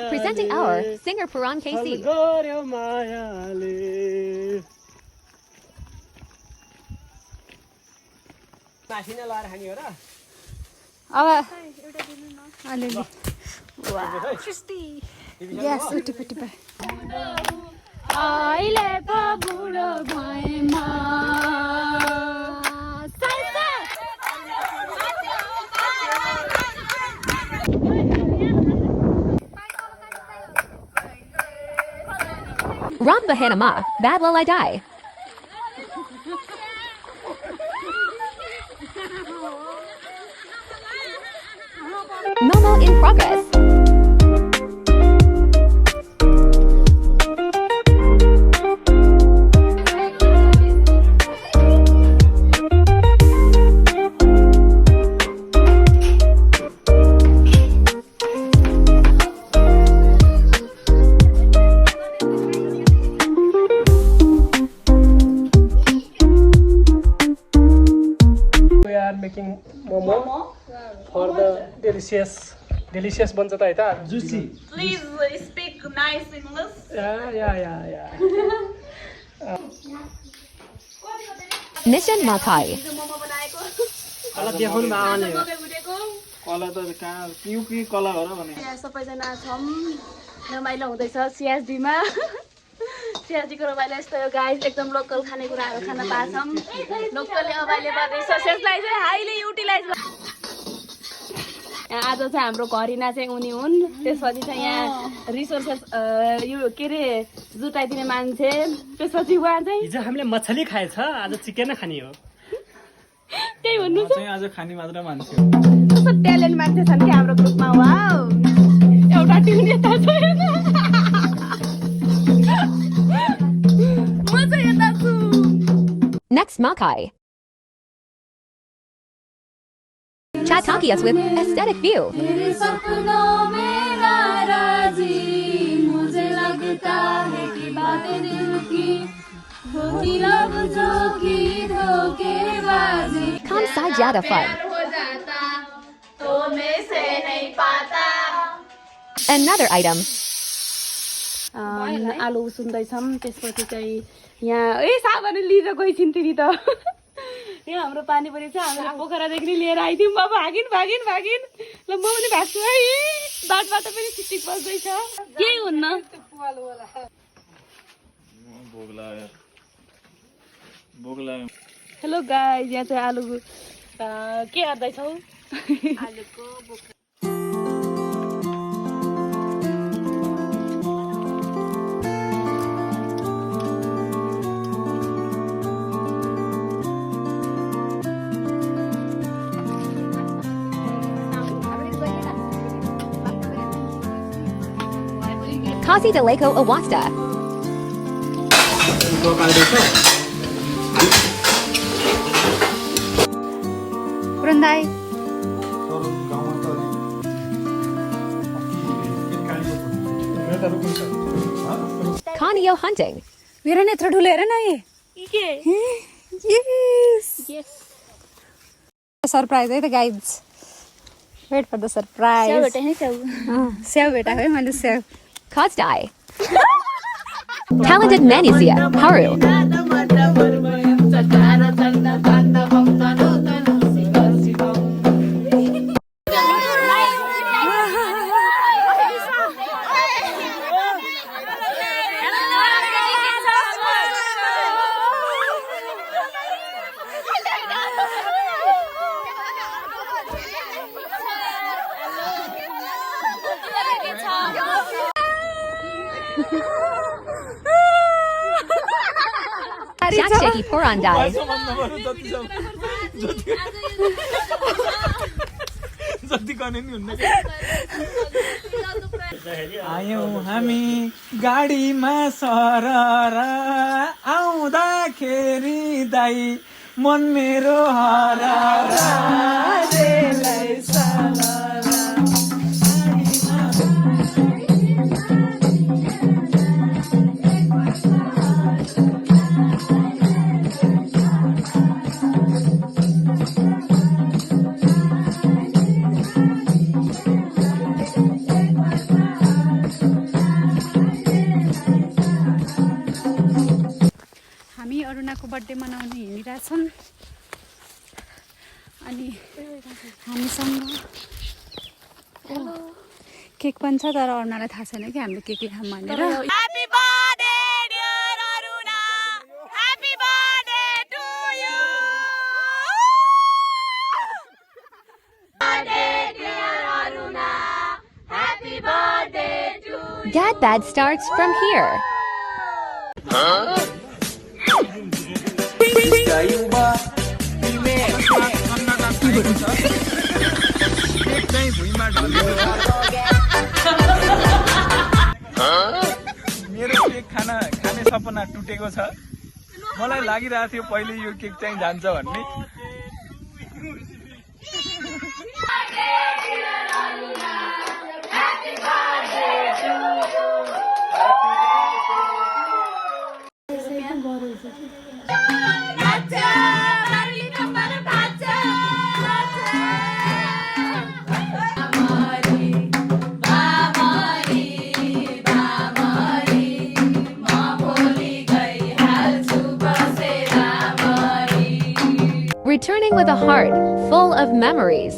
Presenting our singer Puran KC. Yes, अहिले पो बुढो भए म Ram Bahanama, bad will I die. Momo in progress. Making momo for the delicious banja ta eta juicy. Please speak nice English. Yeah. Mission Makai. कला देखाउनु आउने कला त कहाँ के कला हो र भने सबैजना छौं रमाइलो हुँदैछ सीएसडी मा सीएसडी को रमाइलो यस्तो गाइस एकदम लोकल खानेकुराहरु खान पाछौं लोकली अवेलेबल रिसोर्सेसलाई चाहिँ हाइली युटिलाइज आज चाहिँ हाम्रो घरिना चाहिँ उनी हुन् त्यसपछि चाहिँ यहाँ रिसोर्सेस यो के रे जुटाइदिने मान्छे त्यसपछि उहाँ चाहिँ हिजो हामीले मछली खाएछ आज चिकन खाने हो त्यही भन्नु छ चाहिँ आज खाने मात्र मान्छे हो कस्तो ट्यालेन्ट मान्छे छन् के हाम्रो ग्रुपमा वाउ एउटा टिम नेता छ म चाहिँ यता छु Next Makai. Chataki us with aesthetic view. तेरे सपनों में नाराज़ी मुझे लगता है कि बातें दिल की होती लफ्ज़ों की धोखेबाजी Come side Jada fun. हो जाता तो मैं से नहीं पाता Another item. आलु सुन्दैछौँ त्यसपछि चाहिँ यहाँ ए साबन लिएर गइछिन् तिमी त यहाँ हाम्रो पानी परि छ हाम्रो पोखरादेखि लिएर आइदिउँ अब भागिन ल म पनि भाग्छु है बाटोबाट पनि सिटिक बस्दैछ केही हुन्न हेलो गाइस यहाँ चाहिँ आलु के गर्दैछौ आलुको Kazi Deleko Awasta. Purandai Kanio hunting. मेरो नेत्र ठुलो हेर न यस सरप्राइज है त guys wait for the surprise स्याउ भेटे है स्याउ भेटा है मैले स्याउ Kozdai. Talented Manisia, Haru. Jack Shaky Porandai. आयौं हामी गाडीमा सरर आउँदाखेरि दाइ मन मेरो हरर बर्थडे मनाउन हिँडिरहेछन् अनि हामीसँग केक पनि छ तर अरूलाई थाहा छैन कि हामीले के खाऊँ भनेर Happy birthday, dear Aruna. Happy birthday to you. Birthday, dear Aruna. Happy birthday to you. Gad Bad starts from here. Cake चाहिँ भुइँमा ढल्केको छ। मेरो केक खाने सपना टुटेको छ। मलाई लागिरहेको थियो पहिले यो केक चाहिँ जान्छ भन्ने। Returning with a heart full of memories.